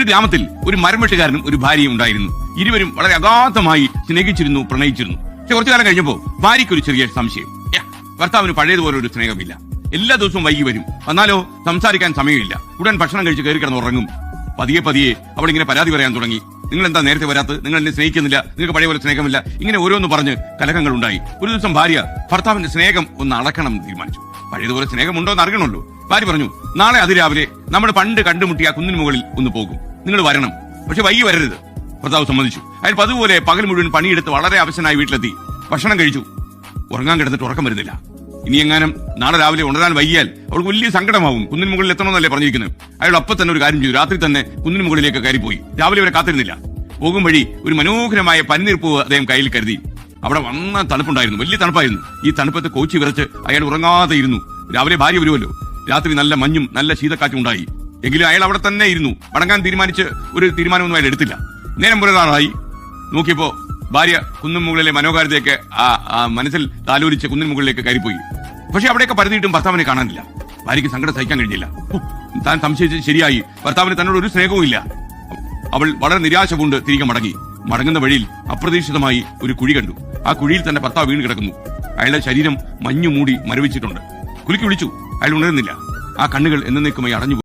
ഗ്രാമത്തിൽ ഒരു മരം വെട്ടുകാരനും ഒരു ഭാര്യയും ഉണ്ടായിരുന്നു. ഇരുവരും വളരെ അഗാധമായി സ്നേഹിച്ചിരുന്നു, പ്രണയിച്ചിരുന്നു. പക്ഷെ കുറച്ചു കാലം കഴിഞ്ഞപ്പോ ഭാര്യയ്ക്ക് ഒരു ചെറിയ സംശയം. ഭർത്താവിന് പഴയതുപോലെ ഒരു സ്നേഹമില്ല. എല്ലാ ദിവസവും വൈകി വരും, എന്നാലോ സംസാരിക്കാൻ സമയമില്ല. ഉടൻ ഭക്ഷണം കഴിച്ച് കയറി കിടന്ന് ഉറങ്ങും. പതിയെ പതിയെ അവളിങ്ങനെ പരാതി പറയാൻ തുടങ്ങി. നിങ്ങൾ എന്താ നേരത്തെ വരാത്തത്? നിങ്ങൾ എന്നെ സ്നേഹിക്കുന്നില്ല, നിങ്ങൾക്ക് പഴയ പോലെ സ്നേഹമില്ല. ഇങ്ങനെ ഓരോന്ന് പറഞ്ഞ് കലഹങ്ങൾ ഉണ്ടായി. ഒരു ദിവസം ഭാര്യ ഭർത്താവിന്റെ സ്നേഹം ഒന്ന് അളക്കണം എന്ന് തീരുമാനിച്ചു. പഴയതുപോലെ സ്നേഹമുണ്ടോ എന്ന് അറിയണമല്ലോ. ഭാര്യ പറഞ്ഞു, നാളെ അതിരാവിലെ നമ്മൾ പണ്ട് കണ്ടുമുട്ടിയ ആ കുന്നിന് മുകളിൽ ഒന്ന് പോകും, നിങ്ങൾ വരണം, പക്ഷെ വൈകി വരരുത്. ഭർത്താവ് സമ്മതിച്ചു. അയാൾ പതുപോലെ പകൽ മുഴുവൻ പണിയെടുത്ത് വളരെ അവശനായി വീട്ടിലെത്തി. ഭക്ഷണം കഴിച്ചു. ഉറങ്ങാൻ കിടന്നിട്ട് ഉറക്കം വരുന്നില്ല. ഇനി എങ്ങാനും നാളെ രാവിലെ ഉണരാൻ വൈകിയാൽ അവൾക്ക് വലിയ സങ്കടമാവും. കുന്നിന് മുകളിൽ എത്തണമെന്നല്ലേ പറഞ്ഞിരിക്കുന്നത്. അയാൾ അപ്പം തന്നെ ഒരു കാര്യം ചെയ്തു. രാത്രി തന്നെ കുന്നിന് മുകളിലേക്ക് കയറിപ്പോയി. രാവിലെ വരെ കാത്തിരുന്നില്ല. പോകും വഴി ഒരു മനോഹരമായ പനിനീർപ്പൂവ് അദ്ദേഹം കയ്യിൽ കരുതി. അവിടെ വന്ന തണുപ്പുണ്ടായിരുന്നു, വലിയ തണുപ്പായിരുന്നു. ഈ തണുപ്പത്ത് കോച്ചി വിറച്ച് അയാൾ ഉറങ്ങാതെ ഇരുന്നു. രാവിലെ ഭാര്യ വരുമല്ലോ. രാത്രി നല്ല മഞ്ഞും നല്ല ശീതക്കാറ്റും ഉണ്ടായി. എങ്കിലും അയാൾ അവിടെ തന്നെ ഇരുന്നു. മടങ്ങാൻ തീരുമാനിച്ച് ഒരു തീരുമാനമൊന്നും അയാൾ എടുത്തില്ല. നേരം പുലരാറായി. നോക്കിയപ്പോ ഭാര്യ കുന്നിൻ മുകളിലെ മനോഹാരിതയൊക്കെ മനസ്സിൽ താലോലിച്ച് കുന്നിൻ മുകളിലേക്ക് കയറിപ്പോയി. പക്ഷെ അവിടെയൊക്കെ പരതിയിട്ടും ഭർത്താവിനെ കാണാനില്ല. ഭാര്യയ്ക്ക് സങ്കടം സഹിക്കാൻ കഴിഞ്ഞില്ല. താൻ സംശയിച്ചത് ശരിയായി. ഭർത്താവിന് തന്നോട് ഒരു സ്നേഹവും ഇല്ല. അവൾ വളരെ നിരാശ കൊണ്ട് തിരികെ മടങ്ങി. മടങ്ങുന്ന വഴിയിൽ അപ്രതീക്ഷിതമായി ഒരു കുഴി കണ്ടു. ആ കുഴിയിൽ തന്നെ ഭർത്താവ് വീണ് കിടക്കുന്നു. അയാളുടെ ശരീരം മഞ്ഞു മൂടി മരവിച്ചിട്ടുണ്ട്. കുലുക്കി വിളിച്ചു. അയാൾ ഉണരുന്നില്ല. ആ കണ്ണുകൾ എന്നേക്കുമായി അടഞ്ഞു.